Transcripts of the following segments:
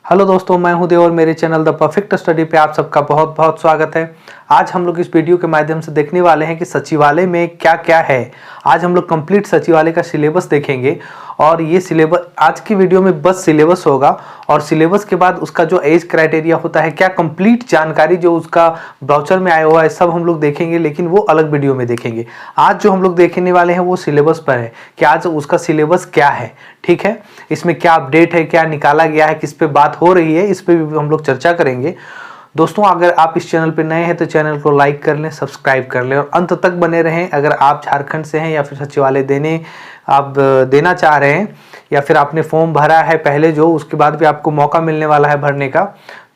Hello दोस्तों, मैं हूं देव और मेरे चैनल द परफेक्ट स्टडी पे आप सबका बहुत बहुत स्वागत है। आज हम लोग इस वीडियो के माध्यम से देखने वाले हैं कि सचिवालय में क्या क्या है। आज हम लोग कंप्लीट सचिवालय का सिलेबस देखेंगे और ये सिलेबस आज की वीडियो में बस सिलेबस होगा और सिलेबस के बाद उसका जो एज क्राइटेरिया होता है, क्या कंप्लीट जानकारी जो उसका ब्राउचर में आया हुआ है, सब हम लोग देखेंगे, लेकिन वो अलग वीडियो में देखेंगे। आज जो हम लोग देखने वाले हैं वो सिलेबस पर है कि आज उसका सिलेबस क्या है। ठीक है, इसमें क्या अपडेट है, क्या निकाला गया है, किस पे बात हो रही है, इस पे भी हम लोग चर्चा करेंगे। दोस्तों, अगर आप इस चैनल पे नए हैं तो चैनल को लाइक कर लें, सब्सक्राइब कर लें और अंत तक बने रहें। अगर आप झारखंड से हैं या फिर सचिवालय देना चाह रहे हैं या फिर आपने फॉर्म भरा है पहले, जो उसके बाद भी आपको मौका मिलने वाला है भरने का,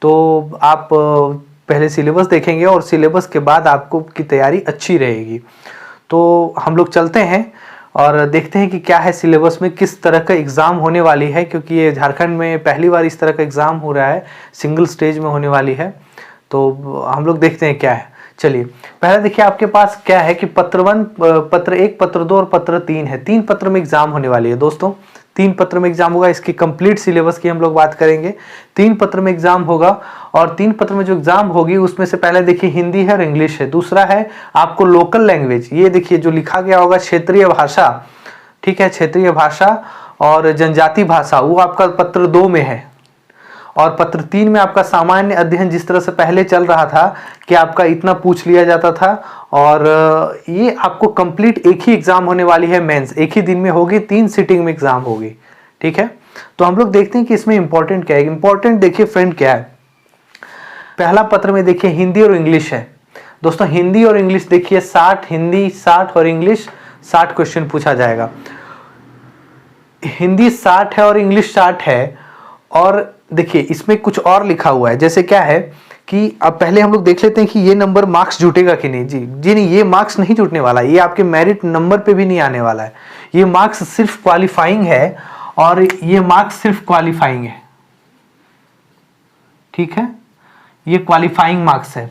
तो आप पहले सिलेबस देखेंगे और सिलेबस के बाद आपको की तैयारी अच्छी रहेगी। तो हम लोग चलते हैं और देखते हैं कि क्या है सिलेबस में, किस तरह का एग्ज़ाम होने वाली है, क्योंकि ये झारखंड में पहली बार इस तरह का एग्ज़ाम हो रहा है, सिंगल स्टेज में होने वाली है। तो हम लोग देखते हैं क्या है। चलिए, पहले देखिए आपके पास क्या है कि पत्र 1, पत्र 1, पत्र 2 और पत्र 3 है। 3 पत्र में एग्ज़ाम होने वाली है दोस्तों। 3 पत्र में एग्जाम होगा। इसकी कंप्लीट सिलेबस की हम लोग बात करेंगे। 3 पत्र में एग्जाम होगा और 3 पत्र में जो एग्जाम होगी उसमें से पहले देखिए हिंदी है और इंग्लिश है। दूसरा है आपको लोकल लैंग्वेज, ये देखिए जो लिखा गया होगा क्षेत्रीय भाषा। ठीक है, क्षेत्रीय भाषा और जनजाति भाषा, वो आपका पत्र 2 में है। और पत्र 3 में आपका सामान्य अध्ययन, जिस तरह से पहले चल रहा था कि आपका इतना पूछ लिया जाता था, और ये आपको कंप्लीट एक ही एग्जाम होने वाली है। मेंस एक ही दिन में होगी, 3 सिटिंग में एग्जाम होगी। ठीक है, तो हम लोग देखते हैं कि इसमें इंपॉर्टेंट क्या है। इंपॉर्टेंट देखिए फ्रेंड क्या है। पहला पत्र में देखिए हिंदी और इंग्लिश है दोस्तों। हिंदी और इंग्लिश देखिए 60, हिंदी 60 और इंग्लिश 60 क्वेश्चन पूछा जाएगा। हिंदी 60 है और इंग्लिश 60 है। और देखिए इसमें कुछ और लिखा हुआ है, जैसे क्या है कि अब पहले हम लोग देख लेते हैं कि ये नंबर मार्क्स जुटेगा कि नहीं। जी नहीं, ये मार्क्स नहीं जुटने वाला, ये आपके मेरिट नंबर पे भी नहीं आने वाला है। ये मार्क्स सिर्फ क्वालिफाइंग है और ये मार्क्स सिर्फ क्वालिफाइंग है। ठीक है, ये क्वालिफाइंग मार्क्स है।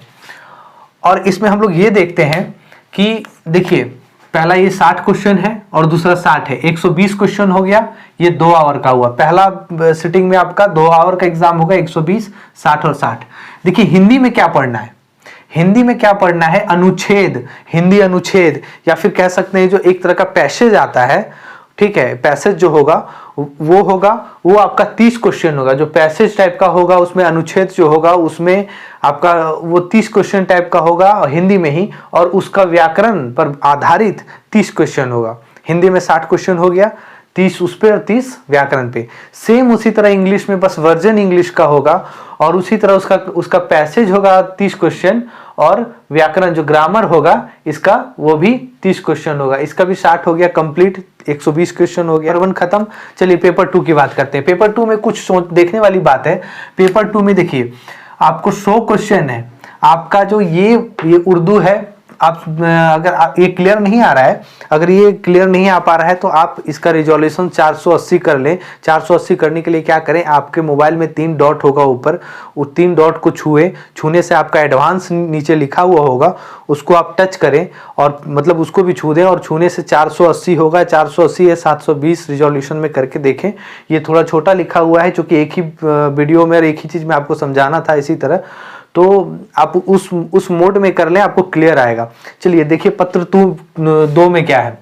और इसमें हम लोग ये देखते हैं कि देखिए पहला ये 60 क्वेश्चन है और दूसरा 60 है, 120 क्वेश्चन हो गया। ये 2 आवर का हुआ। पहला सिटिंग में आपका 2 आवर का एग्जाम होगा, 120, 60 और 60। देखिए हिंदी में क्या पढ़ना है। हिंदी में क्या पढ़ना है, अनुच्छेद, हिंदी अनुच्छेद, या फिर कह सकते हैं जो एक तरह का पैसेज आता है। ठीक है, पैसेज जो होगा वो आपका 30 क्वेश्चन होगा। जो पैसेज टाइप का होगा उसमें अनुच्छेद जो होगा उसमें आपका वो 30 क्वेश्चन टाइप का होगा हिंदी में ही, और उसका व्याकरण पर आधारित 30 क्वेश्चन होगा। हिंदी में 60 क्वेश्चन हो गया, 30 उस पे और 30 व्याकरण पे। सेम उसी तरह इंग्लिश में बस वर्जन इंग्लिश का होगा और उसी तरह उसका पैसेज होगा 30 क्वेश्चन, और व्याकरण जो ग्रामर होगा इसका वो भी 30 क्वेश्चन होगा। इसका भी 60 हो गया कंप्लीट, 120 क्वेश्चन हो गया। 1 खत्म। चलिए पेपर 2 की बात करते हैं। पेपर 2 में कुछ देखने वाली बात है। पेपर 2 में देखिए आपको 100 क्वेश्चन है। आपका जो ये उर्दू है, आप अगर ये क्लियर नहीं आ रहा है, अगर ये क्लियर नहीं आ पा रहा है तो आप इसका रिजोल्यूशन 480 कर लें। 480 करने के लिए क्या करें, आपके मोबाइल में 3 डॉट होगा ऊपर, वो 3 डॉट को छूने से आपका एडवांस नीचे लिखा हुआ होगा, उसको आप टच करें और मतलब उसको भी छू दें और छूने से 480 होगा। 480 या 720 रिजोल्यूशन में करके देखें। ये थोड़ा छोटा लिखा हुआ है क्योंकि एक ही वीडियो में और एक ही चीज़ में आपको समझाना था। इसी तरह तो आप उस मोड में कर लें, आपको क्लियर आएगा। चलिए देखिए पत्र 2 में क्या है।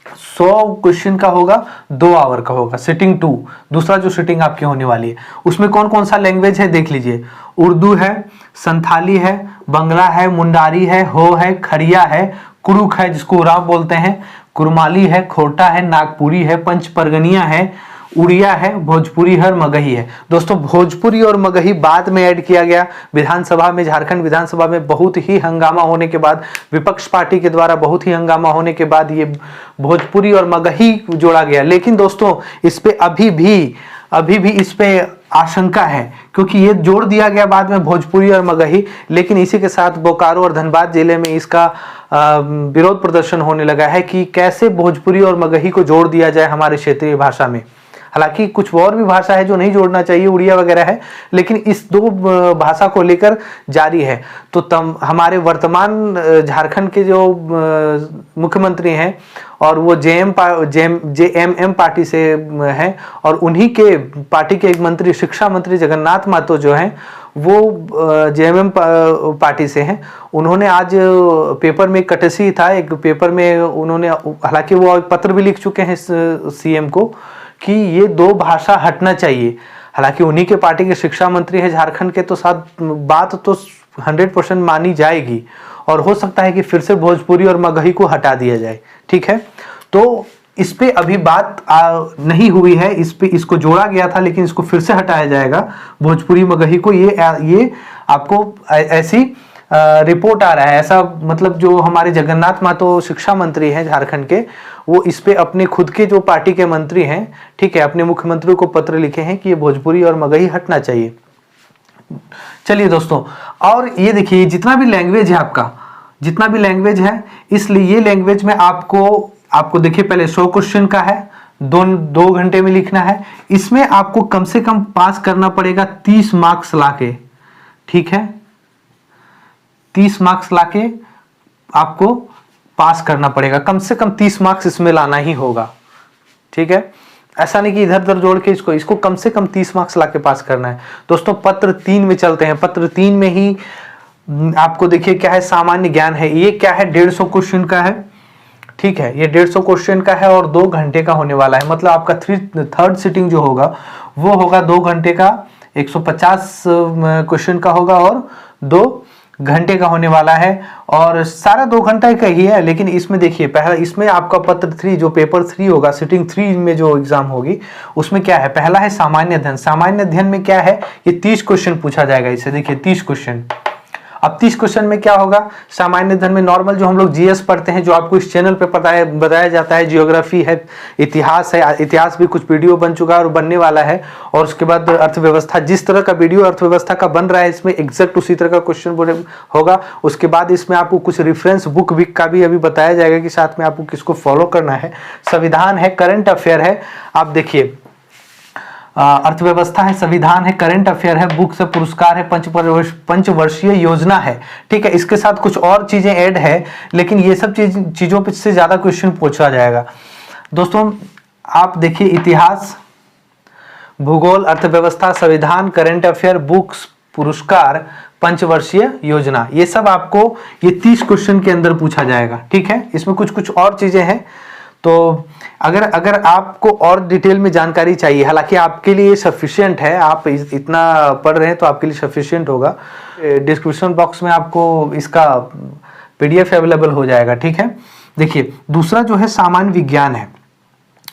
100 क्वेश्चन का होगा, 2 आवर का होगा, सिटिंग 2। दूसरा जो सिटिंग आपकी होने वाली है उसमें कौन कौन सा लैंग्वेज है देख लीजिए। उर्दू है, संथाली है, बंगला है, मुंडारी है, हो है, खड़िया है, कुरुख है जिसको उराव बोलते हैं, कुरमाली है, खोटा है, नागपुरी है, पंच परगनिया है, उड़िया है, भोजपुरी है और मगही है। दोस्तों भोजपुरी और मगही बाद में ऐड किया गया विधानसभा में। झारखंड विधानसभा में बहुत ही हंगामा होने के बाद, विपक्ष पार्टी के द्वारा बहुत ही हंगामा होने के बाद ये भोजपुरी और मगही जोड़ा गया। लेकिन दोस्तों इस पे अभी भी इस पे आशंका है, क्योंकि ये जोड़ दिया गया बाद में भोजपुरी और मगही, लेकिन इसी के साथ बोकारो और धनबाद जिले में इसका विरोध प्रदर्शन होने लगा है कि कैसे भोजपुरी और मगही को जोड़ दिया जाए हमारे क्षेत्रीय भाषा में। हालांकि कुछ और भी भाषा है जो नहीं जोड़ना चाहिए, उड़िया वगैरह है, लेकिन इस दो भाषा को लेकर जारी है। तो हमारे वर्तमान झारखंड के जो मुख्यमंत्री हैं और वो जेएमएम पार्टी से हैं, और उन्हीं के पार्टी के एक मंत्री, शिक्षा मंत्री जगन्नाथ महतो जो हैं, वो जेएमएम पार्टी से हैं। उन्होंने आज पेपर में कटसी था, एक पेपर में उन्होंने, हालांकि वो पत्र भी लिख चुके हैं सीएम को कि ये दो भाषा हटना चाहिए। हालांकि उन्हीं के पार्टी के शिक्षा मंत्री है झारखंड के, तो साथ बात तो 100% मानी जाएगी, और हो सकता है कि फिर से भोजपुरी और मगही को हटा दिया जाए। ठीक है, तो इस पे अभी बात नहीं हुई है, इस पे इसको जोड़ा गया था, लेकिन इसको फिर से हटाया जाएगा भोजपुरी मगही को। ये आपको ऐसी रिपोर्ट आ रहा है, ऐसा मतलब जो हमारे जगन्नाथ महतो शिक्षा मंत्री हैं झारखंड के, वो इस पे अपने खुद के जो पार्टी के मंत्री हैं, ठीक है, अपने मुख्यमंत्री को पत्र लिखे हैं कि ये भोजपुरी और मगही हटना चाहिए। चलिए दोस्तों, और ये देखिए जितना भी लैंग्वेज है आपका, जितना भी लैंग्वेज है, इसलिए ये लैंग्वेज में आपको देखिए पहले 100 क्वेश्चन का है, 2 घंटे में लिखना है। इसमें आपको कम से कम पास करना पड़ेगा 30 मार्क्स लाके। ठीक है, 30 मार्क्स लाके आपको पास करना पड़ेगा, कम से कम 30 मार्क्स इसमें लाना ही होगा। ठीक है, ऐसा नहीं कि इधर उधर जोड़ के इसको कम से कम 30 मार्क्स लाके पास करना है। दोस्तों पत्र 3 में चलते हैं। पत्र 3 में ही आपको देखिए क्या है, सामान्य ज्ञान है। ये क्या है, 150 क्वेश्चन का है। ठीक है, ये 150 क्वेश्चन का है और 2 घंटे का होने वाला है। मतलब आपका थर्ड सिटिंग जो होगा वो होगा 2 घंटे का, 150 क्वेश्चन का होगा और 2 घंटे का होने वाला है, और सारा 2 घंटा का ही है। लेकिन इसमें देखिए पहला, इसमें आपका पत्र 3 जो पेपर 3 होगा, सिटिंग 3 में जो एग्जाम होगी, उसमें क्या है, पहला है सामान्य अध्ययन। सामान्य अध्ययन में क्या है, ये 30 क्वेश्चन पूछा जाएगा। इसे देखिए 30 क्वेश्चन। अब 30 क्वेश्चन में क्या होगा, सामान्य अध्ययन में नॉर्मल जो हम लोग जीएस पढ़ते हैं, जो आपको इस चैनल पे बताया जाता है, जियोग्राफी है, इतिहास है, इतिहास भी कुछ वीडियो बन चुका है और बनने वाला है, और उसके बाद अर्थव्यवस्था, जिस तरह का वीडियो अर्थव्यवस्था का बन रहा है इसमें एग्जैक्ट उसी तरह का क्वेश्चन होगा। उसके बाद इसमें आपको कुछ रेफरेंस बुक का भी अभी बताया जाएगा कि साथ में आपको किसको फॉलो करना है। संविधान है, करंट अफेयर है, आप देखिए अर्थव्यवस्था है, संविधान है, करंट अफेयर है, बुक से पुरस्कार है, पंचवर्षीय योजना है। ठीक है, इसके साथ कुछ और चीजें ऐड है, लेकिन ये सब चीजों पे से ज्यादा क्वेश्चन पूछा जाएगा। दोस्तों आप देखिए इतिहास, भूगोल, अर्थव्यवस्था, संविधान, करंट अफेयर, बुक्स, पुरस्कार, पंचवर्षीय योजना, ये सब आपको ये 30 क्वेश्चन के अंदर पूछा जाएगा। ठीक है, इसमें कुछ और चीजें हैं, तो अगर आपको और डिटेल में जानकारी चाहिए, हालांकि आपके लिए सफिशिएंट है, आप इतना पढ़ रहे हैं तो आपके लिए सफिशिएंट होगा। डिस्क्रिप्शन बॉक्स में आपको इसका पीडीएफ अवेलेबल हो जाएगा। ठीक है, देखिए दूसरा जो है सामान्य विज्ञान है।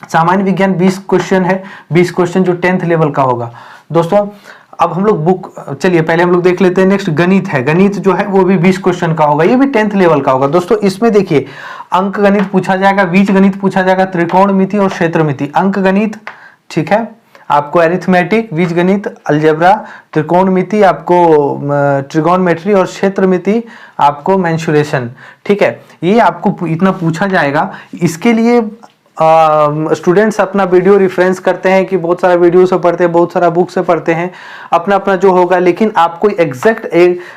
सामान्य विज्ञान 20 क्वेश्चन है, 20 क्वेश्चन जो 10th लेवल का होगा। दोस्तों अब हम लोग बुक, चलिए पहले हम लोग देख लेते हैं। नेक्स्ट गणित है, गणित जो है वो भी 20 क्वेश्चन का होगा, ये भी 10th लेवल का होगा। दोस्तों इसमें देखिए अंक गणित पूछा जाएगा, बीज गणित पूछा जाएगा, त्रिकोणमिति और क्षेत्रमिति। अंक गणित, ठीक है, आपको अरिथमेटिक, बीज गणित, अलजेब्रा, त्रिकोणमिति आपको ट्रिगोनमेट्री, और क्षेत्रमिति आपको मेंसुरेशन। ठीक है, ये आपको इतना पूछा जाएगा। इसके लिए स्टूडेंट्स अपना वीडियो रेफरेंस करते हैं कि बहुत सारा वीडियो से पढ़ते हैं, बहुत सारा बुक से पढ़ते हैं, अपना अपना जो होगा, लेकिन आपको एग्जैक्ट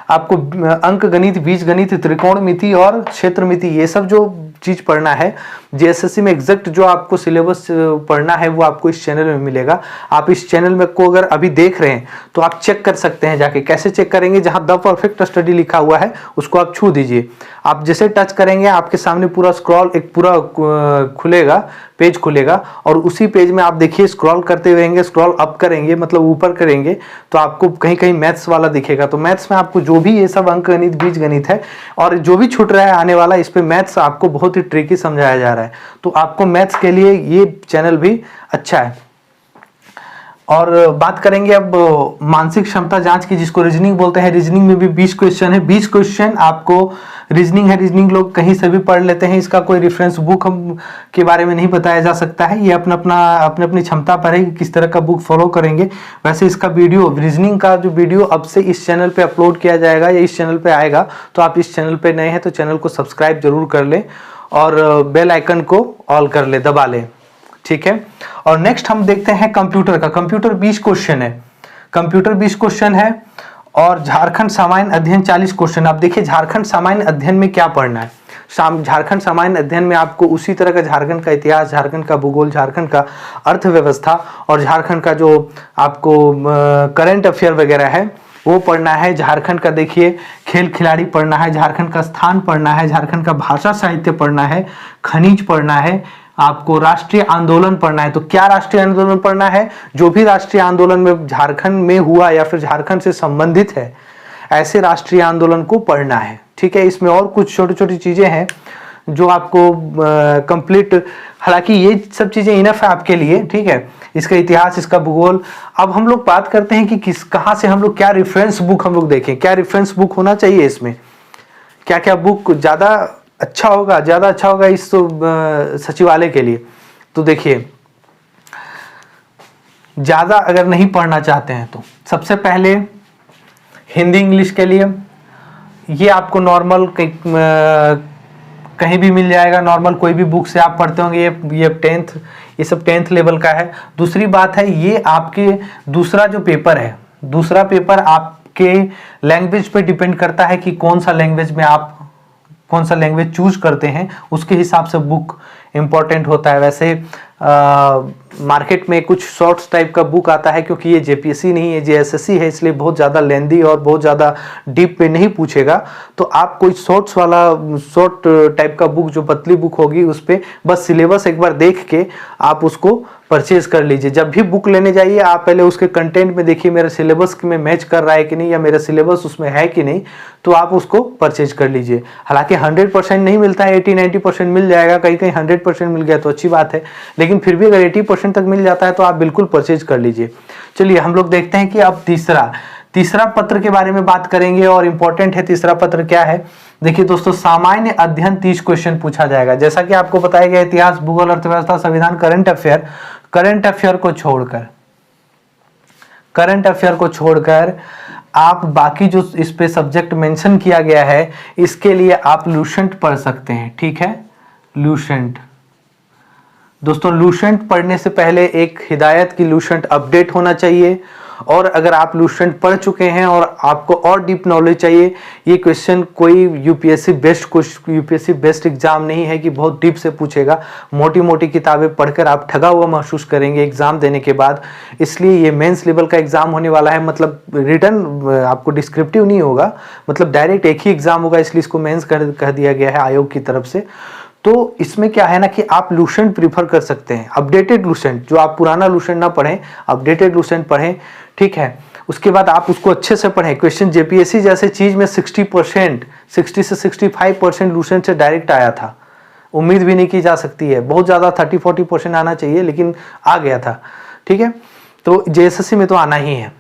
आपको अंक गणित, बीज गणित, त्रिकोणमिति और क्षेत्रमिति, ये सब जो चीज पढ़ना है जेएसएससी में, एग्जैक्ट जो आपको सिलेबस पढ़ना है वो आपको इस चैनल में मिलेगा। आप इस चैनल में को अगर अभी देख रहे हैं तो आप चेक कर सकते हैं जाके। कैसे चेक करेंगे, जहां द परफेक्ट स्टडी लिखा हुआ है उसको आप छू दीजिए। आप जैसे टच करेंगे आपके सामने पूरा स्क्रॉल एक पूरा खुलेगा, पेज खुलेगा, और उसी पेज में आप देखिए स्क्रॉल करते रहेंगे, स्क्रॉल अप करेंगे मतलब ऊपर करेंगे तो आपको कहीं कहीं मैथ्स वाला दिखेगा। तो मैथ्स में आपको जो भी ये सब अंक गणित, बीज गणित है और जो भी छूट रहा है आने वाला, इस पे मैथ्स आपको बहुत ही ट्रिकी समझाया जा रहा है। तो आपको मैथ्स के लिए ये चैनल भी अच्छा है। और बात करेंगे अब मानसिक क्षमता जांच की, जिसको रीजनिंग बोलते हैं। रीजनिंग में भी 20 क्वेश्चन है। 20 क्वेश्चन आपको रीजनिंग है, रीजनिंग लोग कहीं से भी पढ़ लेते हैं, इसका कोई रेफरेंस बुक हम के बारे में नहीं बताया जा सकता है। ये अपनी क्षमता पर है कि किस तरह का बुक फॉलो करेंगे। वैसे इसका वीडियो, रीजनिंग का जो वीडियो अब से इस चैनल पे अपलोड किया जाएगा या इस चैनल पे आएगा, तो आप इस चैनल पे नए हैं तो चैनल को सब्सक्राइब जरूर कर लें और बेल आइकन को ऑल कर ले, दबा लें। ठीक है। और नेक्स्ट हम देखते हैं कंप्यूटर का। कंप्यूटर 20 क्वेश्चन है, कंप्यूटर 20 क्वेश्चन है और झारखंड सामान्य अध्ययन 40 क्वेश्चन। आप देखिए झारखंड सामान्य अध्ययन में क्या पढ़ना है। झारखंड सामान्य अध्ययन में आपको उसी तरह का झारखंड का इतिहास, झारखंड का भूगोल, झारखंड का अर्थव्यवस्था और झारखंड का जो आपको करंट अफेयर वगैरह है वो पढ़ना है। झारखंड का देखिए खेल खिलाड़ी पढ़ना है, झारखंड का स्थान पढ़ना है, झारखंड का भाषा साहित्य पढ़ना है, खनिज पढ़ना है, आपको राष्ट्रीय आंदोलन पढ़ना है। तो क्या राष्ट्रीय आंदोलन पढ़ना है? जो भी राष्ट्रीय आंदोलन में झारखंड में हुआ या फिर झारखंड से संबंधित है, ऐसे राष्ट्रीय आंदोलन को पढ़ना है। ठीक है, इसमें और कुछ छोटी छोटी चीजें हैं जो आपको कंप्लीट, हालांकि ये सब चीजें इनफ है आपके लिए। ठीक है, इसका इतिहास, इसका भूगोल। अब हम लोग बात करते हैं कि कहाँ से हम लोग क्या रेफरेंस बुक हम लोग देखें, क्या रेफरेंस बुक होना चाहिए, इसमें क्या क्या बुक ज़्यादा अच्छा होगा इस सचिवालय के लिए। तो देखिए ज़्यादा अगर नहीं पढ़ना चाहते हैं तो सबसे पहले हिंदी इंग्लिश के लिए ये आपको नॉर्मल कहीं भी मिल जाएगा, नॉर्मल कोई भी बुक से आप पढ़ते होंगे। ये सब 10th लेवल का है। दूसरी बात है, ये आपके दूसरा जो पेपर है, दूसरा पेपर आपके लैंग्वेज पे डिपेंड करता है कि कौन सा लैंग्वेज चूज करते हैं, उसके हिसाब से बुक इंपॉर्टेंट होता है। वैसे मार्केट में कुछ शॉर्ट्स टाइप का बुक आता है, क्योंकि ये जेपीएससी नहीं है, जेएसएससी है, इसलिए बहुत ज़्यादा लेंदी और बहुत ज़्यादा डीप पे नहीं पूछेगा। तो आप कोई शॉर्ट टाइप का बुक, जो पतली बुक होगी, उस पर बस सिलेबस एक बार देख के आप उसको परचेज कर लीजिए। जब भी बुक लेने जाइए आप पहले उसके कंटेंट में देखिए मेरा सिलेबस में मैच कर रहा है कि नहीं, या मेरा सिलेबस उसमें है कि नहीं, तो आप उसको परचेज कर लीजिए। हालांकि 100% नहीं मिलता है, 80-90% मिल जाएगा, कहीं कहीं 100% मिल गया तो अच्छी बात है, लेकिन फिर भी अगर 80% तक मिल जाता है तो आप बिल्कुल परचेज कर लीजिए। चलिए हम लोग देखते हैं कि अब तीसरा पत्र के बारे में बात करेंगे, और इंपॉर्टेंट है तीसरा पत्र क्या है। देखिए दोस्तों, सामान्य अध्ययन 30 क्वेश्चन पूछा जाएगा। जैसा कि आपको बताया गया, इतिहास, भूगोल, अर्थव्यवस्था, संविधान, करंट अफेयर को छोड़कर आप बाकी जो इस पे सब्जेक्ट मेंशन किया गया है, इसके लिए आप लूसेंट पढ़ सकते हैं। ठीक है, लूसेंट। दोस्तों लूसेंट पढ़ने से पहले एक हिदायत की लूसेंट अपडेट होना चाहिए, और अगर आप लूसेंट पढ़ चुके हैं और आपको और डीप नॉलेज चाहिए, ये क्वेश्चन कोई यूपीएससी बेस्ड एग्जाम नहीं है कि बहुत डीप से पूछेगा। मोटी मोटी किताबें पढ़कर आप ठगा हुआ महसूस करेंगे एग्जाम देने के बाद। इसलिए ये मेंस लेवल का एग्जाम होने वाला है, मतलब रिटर्न आपको डिस्क्रिप्टिव नहीं होगा, मतलब डायरेक्ट एक ही एग्जाम होगा, इसलिए इसको मेंस कह दिया गया है आयोग की तरफ से। तो इसमें क्या है ना कि आप लूसेंट प्रीफर कर सकते हैं, अपडेटेड लूसेंट, जो आप पुराना लूसेंट ना पढ़ें, अपडेटेड लूसेंट पढ़ें। ठीक है, उसके बाद आप उसको अच्छे से पढ़ें। क्वेश्चन जेपीएससी जैसे चीज में 60 से 65% लूसेंट से डायरेक्ट आया था, उम्मीद भी नहीं की जा सकती है, बहुत ज्यादा 30-40% आना चाहिए, लेकिन आ गया था। ठीक है, तो जेएसएससी में तो आना ही है,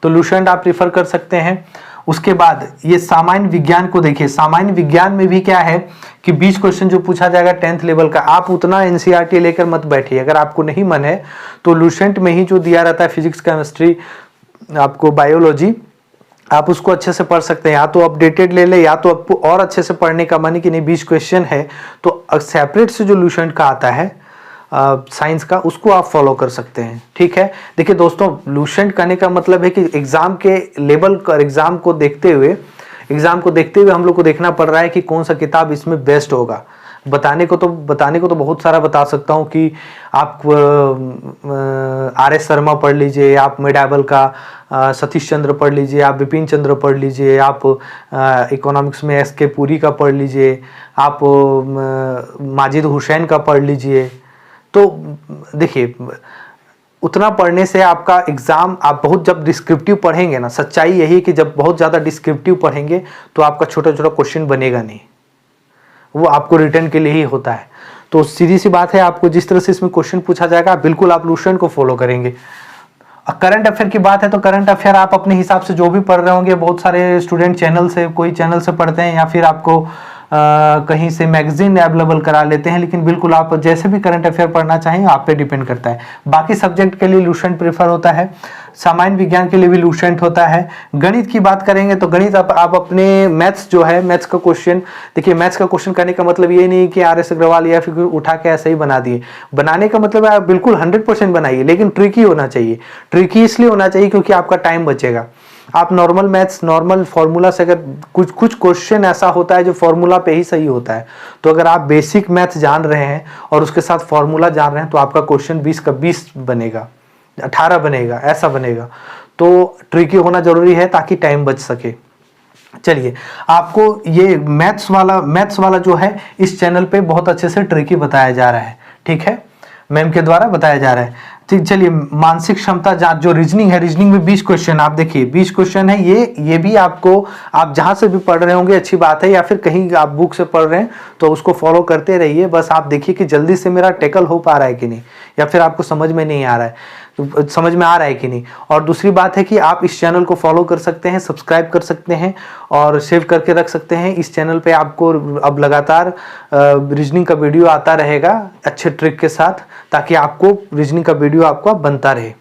तो लूसेंट आप प्रीफर कर सकते हैं। उसके बाद ये सामान्य विज्ञान को देखिए। सामान्य विज्ञान में भी क्या है कि 20 क्वेश्चन जो पूछा जाएगा 10th लेवल का, आप उतना एनसीईआरटी लेकर मत बैठिए। अगर आपको नहीं मन है तो लूसेंट में ही जो दिया रहता है फिजिक्स, केमिस्ट्री, आपको बायोलॉजी, आप उसको अच्छे से पढ़ सकते हैं। या तो अपडेटेड ले ले, या तो आपको और अच्छे से पढ़ने का मन है कि नहीं 20 क्वेश्चन है तो सेपरेट से जो लूसेंट का आता है साइंस का, उसको आप फॉलो कर सकते हैं। ठीक है, देखिए दोस्तों, लूसेंट करने का मतलब है कि एग्जाम के लेवल का, एग्जाम को देखते हुए हम लोग को देखना पड़ रहा है कि कौन सा किताब इसमें बेस्ट होगा। बताने को तो बहुत सारा बता सकता हूँ कि आप आर.एस. शर्मा पढ़ लीजिए, आप मेडावल का सतीश चंद्र पढ़ लीजिए, आप बिपिन चंद्र पढ़ लीजिए, आप इकोनॉमिक्स में एस.के. पुरी का पढ़ लीजिए, आप माजिद हुसैन का पढ़ लीजिए। तो देखिए, उतना पढ़ने से आपका एग्जाम, आप बहुत जब डिस्क्रिप्टिव पढ़ेंगे ना, सच्चाई यही है कि जब बहुत ज़्यादा डिस्क्रिप्टिव पढ़ेंगे तो आपका छोटा छोटा क्वेश्चन बनेगा नहीं, वो आपको रिटर्न के लिए ही होता है। तो सीधी सी बात है, आपको जिस तरह से इसमें क्वेश्चन पूछा जाएगा बिल्कुल आप लूसेंट को फॉलो करेंगे। करंट अफेयर की बात है तो करंट अफेयर आप अपने हिसाब से जो भी पढ़ रहे होंगे, बहुत सारे स्टूडेंट कोई चैनल से पढ़ते हैं, या फिर आपको कहीं से मैगजीन अवेलेबल करा लेते हैं, लेकिन बिल्कुल आप जैसे भी करंट अफेयर पढ़ना चाहें आप पे डिपेंड करता है। बाकी सब्जेक्ट के लिए लूसेंट प्रेफर होता है। सामान्य विज्ञान के लिए भी लूसेंट होता है। गणित की बात करेंगे तो गणित आप अपने मैथ्स जो है, मैथ्स का क्वेश्चन देखिए, मैथ्स का क्वेश्चन करने का मतलब ये नहीं कि RS अग्रवाल या फिर उठा के ऐसे ही बना दिए। बनाने का मतलब है आप बिल्कुल 100% बनाइए, लेकिन ट्रिकी होना चाहिए। ट्रिकी इसलिए होना चाहिए क्योंकि आपका टाइम बचेगा। आप नॉर्मल मैथ्स, नॉर्मल फॉर्मूला से अगर कुछ क्वेश्चन ऐसा होता है जो फॉर्मूला पे ही सही होता है, तो अगर आप बेसिक मैथ्स जान रहे हैं और उसके साथ फॉर्मूला जान रहे हैं तो आपका क्वेश्चन 20 का 20 बनेगा, 18 बनेगा, ऐसा बनेगा। तो ट्रिकी होना जरूरी है ताकि टाइम बच सके। चलिए, आपको ये मैथ्स वाला जो है इस चैनल पे बहुत अच्छे से ट्रिकी बताया जा रहा है, ठीक है, मैम के द्वारा बताया जा रहा है। ठीक, चलिए, मानसिक क्षमता जांच जो रीजनिंग है, रीजनिंग में 20 क्वेश्चन, आप देखिए 20 क्वेश्चन है। ये भी आपको, आप जहां से भी पढ़ रहे होंगे अच्छी बात है, या फिर कहीं आप बुक से पढ़ रहे हैं तो उसको फॉलो करते रहिए। बस आप देखिए कि जल्दी से मेरा टैकल हो पा रहा है कि नहीं, या फिर आपको समझ में नहीं आ रहा है, समझ में आ रहा है कि नहीं। और दूसरी बात है कि आप इस चैनल को फॉलो कर सकते हैं, सब्सक्राइब कर सकते हैं और सेव करके रख सकते हैं। इस चैनल पे आपको अब लगातार रीजनिंग का वीडियो आता रहेगा अच्छे ट्रिक के साथ, ताकि आपको रीजनिंग का वीडियो आपका बनता रहे।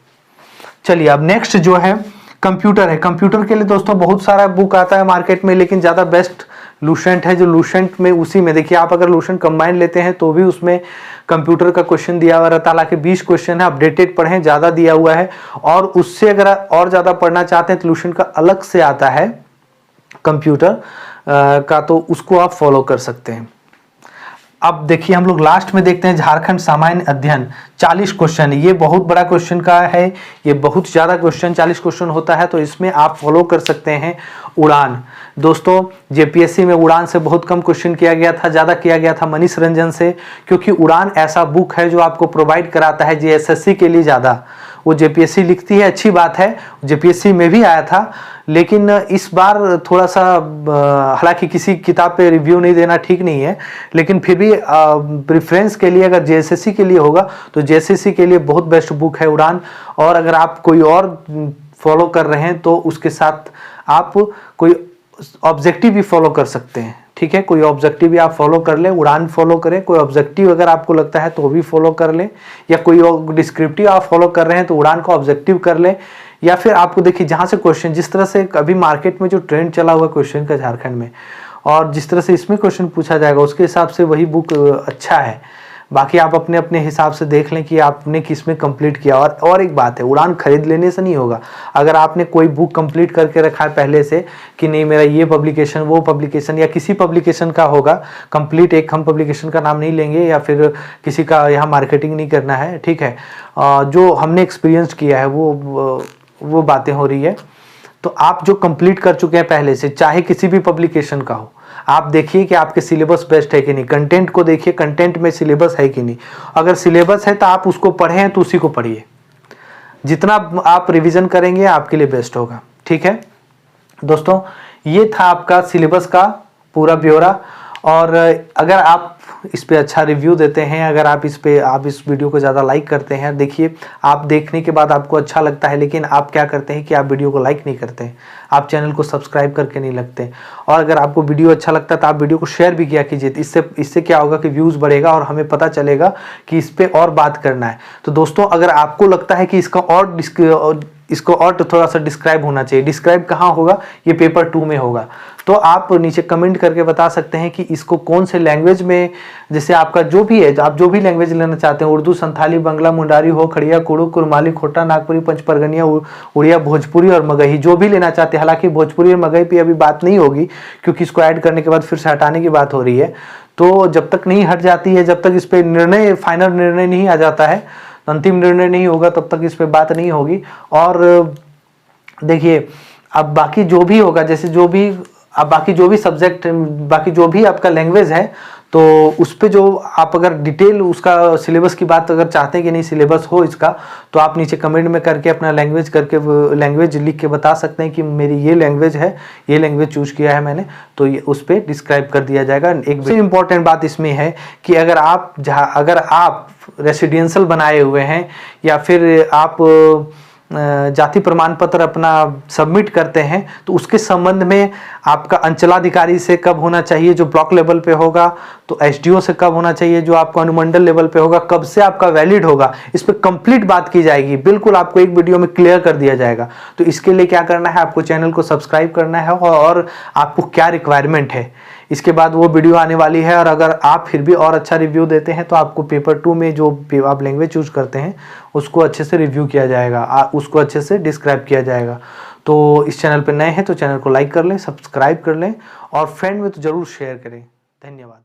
चलिए, अब नेक्स्ट जो है कंप्यूटर है। कंप्यूटर के लिए दोस्तों बहुत सारा बुक आता है मार्केट में, लेकिन ज़्यादा बेस्ट लूसेंट है। जो लूसेंट में, उसी में देखिए, आप अगर लूसेंट कंबाइन लेते हैं तो भी उसमें कंप्यूटर का क्वेश्चन दिया हुआ रहता है। हालांकि 20 क्वेश्चन है, अपडेटेड पढ़ें, ज़्यादा दिया हुआ है। और उससे अगर और ज़्यादा पढ़ना चाहते हैं तो लूसेंट का अलग से आता है कंप्यूटर का, तो उसको आप फॉलो कर सकते हैं। अब देखिए, हम लोग लास्ट में देखते हैं झारखंड सामान्य अध्ययन, 40 क्वेश्चन। ये बहुत बड़ा क्वेश्चन का है, ये बहुत ज़्यादा क्वेश्चन, 40 क्वेश्चन होता है। तो इसमें आप फॉलो कर सकते हैं उड़ान। दोस्तों, JPSC में उड़ान से बहुत कम क्वेश्चन किया गया था, ज़्यादा किया गया था मनीष रंजन से, क्योंकि उड़ान ऐसा बुक है जो आपको प्रोवाइड कराता है JSSC के लिए ज़्यादा। वो JPSC लिखती है, अच्छी बात है, JPSC में भी आया था, लेकिन इस बार थोड़ा सा, हालांकि किसी किताब पे रिव्यू नहीं देना ठीक नहीं है, लेकिन फिर भी प्रेफरेंस के लिए अगर JSSC के लिए होगा तो JSSC के लिए बहुत बेस्ट बुक है उड़ान। और अगर आप कोई और फॉलो कर रहे हैं तो उसके साथ आप कोई ऑब्जेक्टिव भी फॉलो कर सकते हैं, ठीक है, कोई ऑब्जेक्टिव भी आप फॉलो कर लें, उड़ान फॉलो करें। कोई ऑब्जेक्टिव अगर आपको लगता है तो वो भी फॉलो कर लें, या कोई डिस्क्रिप्टिव आप फॉलो कर रहे हैं तो उड़ान का ऑब्जेक्टिव कर लें। या फिर आपको देखिए, जहाँ से क्वेश्चन, जिस तरह से अभी मार्केट में जो ट्रेंड चला हुआ क्वेश्चन का झारखंड में, और जिस तरह से इसमें क्वेश्चन पूछा जाएगा, उसके हिसाब से वही बुक अच्छा है। बाकी आप अपने अपने हिसाब से देख लें कि आपने किस में कंप्लीट किया। और एक बात है, उड़ान खरीद लेने से नहीं होगा। अगर आपने कोई बुक कंप्लीट करके रखा है पहले से कि नहीं मेरा ये पब्लिकेशन, वो पब्लिकेशन, या किसी पब्लिकेशन का होगा कंप्लीट, एक हम पब्लिकेशन का नाम नहीं लेंगे या फिर किसी का यहाँ मार्केटिंग नहीं करना है, ठीक है, जो हमने एक्सपीरियंस किया है वो बातें हो रही है। तो आप जो कंप्लीट कर चुके हैं पहले से, चाहे किसी भी पब्लिकेशन का हो, आप देखिए कि आपके सिलेबस बेस्ट है कि नहीं, कंटेंट को देखिए, कंटेंट में सिलेबस है कि नहीं। अगर सिलेबस है तो आप उसको पढ़ें, तो उसी को पढ़िए। जितना आप रिवीजन करेंगे आपके लिए बेस्ट होगा, ठीक है दोस्तों। ये था आपका सिलेबस का पूरा ब्यौरा। और अगर आप इस पे अच्छा रिव्यू देते हैं, अगर आप इस वीडियो को ज़्यादा लाइक करते हैं, देखिए आप देखने के बाद आपको अच्छा लगता है, लेकिन आप क्या करते हैं कि आप वीडियो को लाइक नहीं करते हैं, आप चैनल को सब्सक्राइब करके नहीं लगते। और अगर आपको वीडियो अच्छा लगता है तो आप वीडियो को शेयर भी किया कीजिए। इससे क्या होगा कि व्यूज़ बढ़ेगा और हमें पता चलेगा कि इस पर और बात करना है। तो दोस्तों, अगर आपको लगता है कि इसको और थोड़ा सा डिस्क्राइब होना चाहिए, डिस्क्राइब कहाँ होगा, ये पेपर 2 में होगा, तो आप नीचे कमेंट करके बता सकते हैं कि इसको कौन से लैंग्वेज में, जैसे आपका जो भी है, आप जो भी लैंग्वेज लेना चाहते हैं, उर्दू, संथाली, बंगला, मुंडारी हो, खड़िया, कुड़ू, कुरमाली, खोटा, नागपुरी, पंचपरगनिया, उड़िया, भोजपुरी और मगही, जो भी लेना चाहते हैं। हालांकि भोजपुरी और मगही पे अभी बात नहीं होगी, क्योंकि इसको ऐड करने के बाद फिर से हटाने की बात हो रही है। तो जब तक नहीं हट जाती है, जब तक इस पर फाइनल निर्णय नहीं आ जाता है, अंतिम निर्णय नहीं होगा, तब तक इस पे बात नहीं होगी। और देखिए, अब बाकी जो भी होगा, जैसे बाकी जो भी सब्जेक्ट, बाकी जो भी आपका लैंग्वेज है, तो उस पे जो आप अगर डिटेल उसका सिलेबस की बात अगर चाहते हैं कि नहीं सिलेबस हो इसका, तो आप नीचे कमेंट में करके अपना लैंग्वेज लिख के बता सकते हैं कि मेरी ये लैंग्वेज है, ये लैंग्वेज चूज किया है मैंने, तो ये उस पर डिस्क्राइब कर दिया जाएगा। एक सबसे इम्पॉर्टेंट बात इसमें है कि अगर आप रेसिडेंशियल बनाए हुए हैं, या फिर आप जाति प्रमाण पत्र अपना सबमिट करते हैं तो उसके संबंध में आपका अंचलाधिकारी से कब होना चाहिए जो ब्लॉक लेवल पे होगा, तो एसडीओ से कब होना चाहिए जो आपका अनुमंडल लेवल पे होगा, कब से आपका वैलिड होगा, इस पर कंप्लीट बात की जाएगी। बिल्कुल आपको एक वीडियो में क्लियर कर दिया जाएगा। तो इसके लिए क्या करना है, आपको चैनल को सब्सक्राइब करना है और आपको क्या रिक्वायरमेंट है, इसके बाद वो वीडियो आने वाली है। और अगर आप फिर भी और अच्छा रिव्यू देते हैं तो आपको पेपर 2 में जो आप लैंग्वेज चूज करते हैं उसको अच्छे से रिव्यू किया जाएगा, उसको अच्छे से डिस्क्राइब किया जाएगा। तो इस चैनल पर नए हैं तो चैनल को लाइक कर लें, सब्सक्राइब कर लें और फ्रेंड में तो जरूर शेयर करें। धन्यवाद।